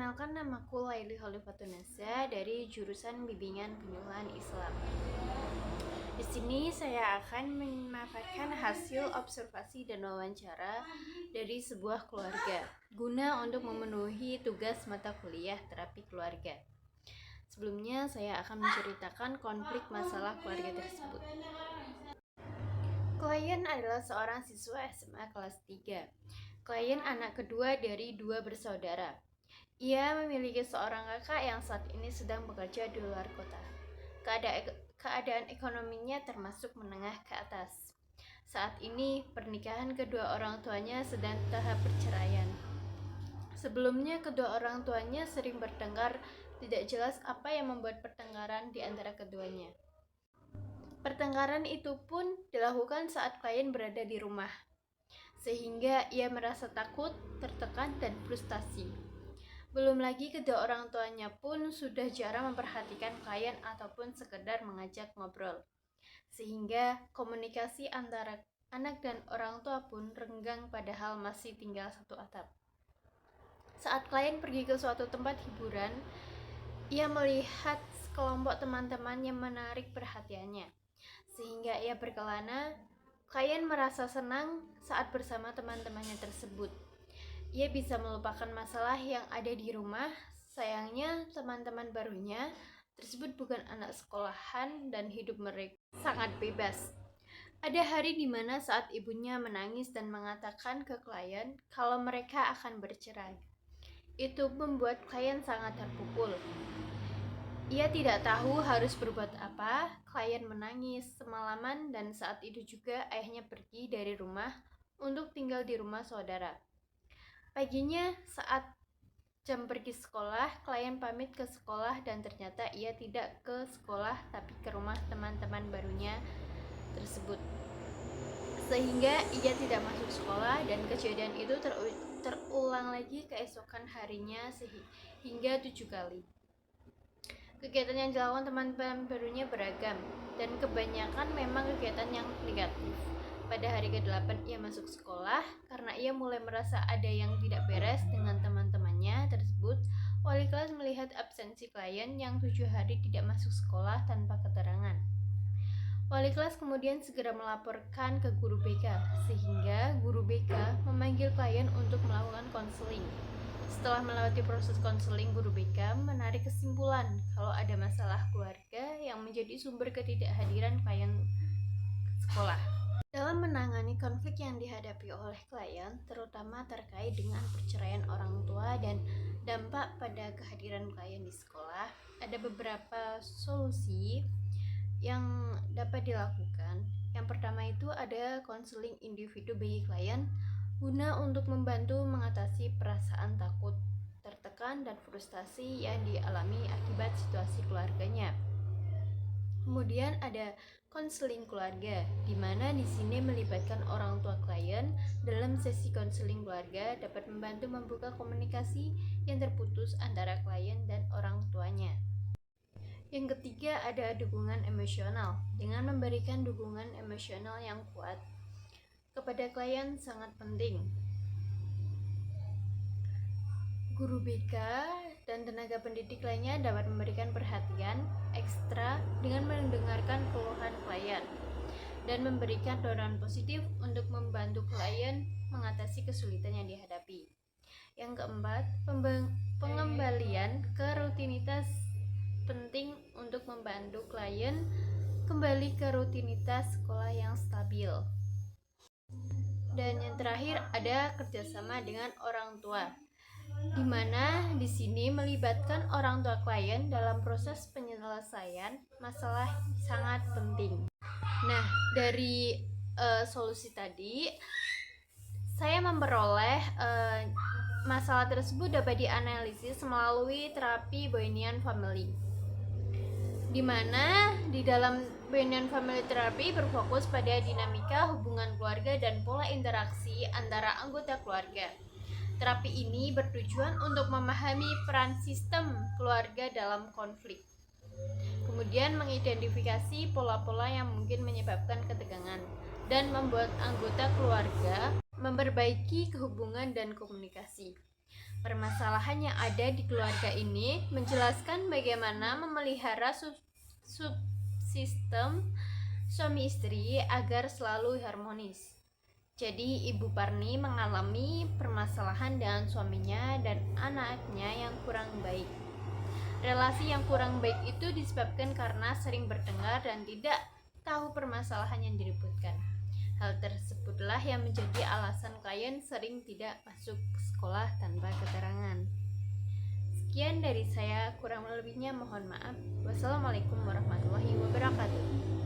Perkenalkan, namaku Laili Khalifatunasa dari jurusan Bimbingan Penyuluhan Islam. Di sini saya akan memaparkan hasil observasi dan wawancara dari sebuah keluarga guna untuk memenuhi tugas mata kuliah terapi keluarga. Sebelumnya saya akan menceritakan konflik masalah keluarga tersebut. Klien adalah seorang siswa SMA kelas 3. Klien anak kedua dari 2 bersaudara. Ia memiliki seorang kakak yang saat ini sedang bekerja di luar kota. Keadaan ekonominya termasuk menengah ke atas. Saat ini, pernikahan kedua orang tuanya sedang tahap perceraian. Sebelumnya, kedua orang tuanya sering bertengkar, tidak jelas apa yang membuat pertengkaran di antara keduanya. Pertengkaran itu pun dilakukan saat klien berada di rumah, sehingga ia merasa takut, tertekan, dan frustasi. Belum lagi kedua orang tuanya pun sudah jarang memperhatikan klien ataupun sekedar mengajak ngobrol, sehingga komunikasi antara anak dan orang tua pun renggang padahal masih tinggal satu atap. Saat klien pergi ke suatu tempat hiburan, ia melihat sekelompok teman-teman yang menarik perhatiannya, sehingga ia berkelana. Klien merasa senang saat bersama teman-temannya tersebut. Ia bisa melupakan masalah yang ada di rumah. Sayangnya, teman-teman barunya tersebut bukan anak sekolahan dan hidup mereka sangat bebas. Ada hari di mana saat ibunya menangis dan mengatakan ke klien kalau mereka akan bercerai. Itu membuat klien sangat terpukul. Ia tidak tahu harus berbuat apa. Klien menangis semalaman dan saat itu juga ayahnya pergi dari rumah untuk tinggal di rumah saudara. Paginya saat jam pergi sekolah, klien pamit ke sekolah dan ternyata ia tidak ke sekolah tapi ke rumah teman-teman barunya tersebut. Sehingga ia tidak masuk sekolah dan kejadian itu terulang lagi keesokan harinya hingga 7 kali. Kegiatan yang dilakukan teman-teman barunya beragam dan kebanyakan memang kegiatan yang negatif. Pada hari ke-8 ia masuk sekolah. Karena ia mulai merasa ada yang tidak beres dengan teman-temannya tersebut, wali kelas melihat absensi klien yang 7 hari tidak masuk sekolah tanpa keterangan. Wali kelas kemudian segera melaporkan ke guru BK, sehingga guru BK memanggil klien untuk melakukan konseling. Setelah melewati proses konseling, guru BK menarik kesimpulan kalau ada masalah keluarga yang menjadi sumber ketidakhadiran klien sekolah. Dalam menangani konflik yang dihadapi oleh klien, terutama terkait dengan perceraian orang tua dan dampak pada kehadiran klien di sekolah, ada beberapa solusi yang dapat dilakukan. Yang pertama itu ada konseling individu bagi klien guna untuk membantu mengatasi perasaan takut, tertekan, dan frustasi yang dialami akibat situasi keluarganya. Kemudian ada konseling keluarga, di mana di sini melibatkan orang tua klien. Dalam sesi konseling keluarga dapat membantu membuka komunikasi yang terputus antara klien dan orang tuanya. Yang ketiga ada dukungan emosional. Dengan memberikan dukungan emosional yang kuat kepada klien sangat penting. Guru BK dan tenaga pendidik lainnya dapat memberikan perhatian ekstra dengan mendengarkan keluhan klien dan memberikan dorongan positif untuk membantu klien mengatasi kesulitan yang dihadapi. Yang keempat, pengembalian ke rutinitas penting untuk membantu klien kembali ke rutinitas sekolah yang stabil. Dan yang terakhir ada kerjasama dengan orang tua, di mana di sini melibatkan orang tua klien dalam proses penyelesaian masalah sangat penting. Nah, dari solusi tadi saya memperoleh masalah tersebut dapat dianalisis melalui terapi Boynian Family, di mana di dalam Boynian Family Therapy berfokus pada dinamika hubungan keluarga dan pola interaksi antara anggota keluarga. Terapi ini bertujuan untuk memahami peran sistem keluarga dalam konflik, kemudian mengidentifikasi pola-pola yang mungkin menyebabkan ketegangan, dan membuat anggota keluarga memperbaiki kehubungan dan komunikasi. Permasalahan yang ada di keluarga ini menjelaskan bagaimana memelihara subsistem suami istri agar selalu harmonis. Jadi Ibu Parni mengalami permasalahan dengan suaminya dan anaknya yang kurang baik. Relasi yang kurang baik itu disebabkan karena sering bertengkar dan tidak tahu permasalahan yang diributkan. Hal tersebutlah yang menjadi alasan klien sering tidak masuk sekolah tanpa keterangan. Sekian dari saya, kurang lebihnya mohon maaf. Wassalamualaikum warahmatullahi wabarakatuh.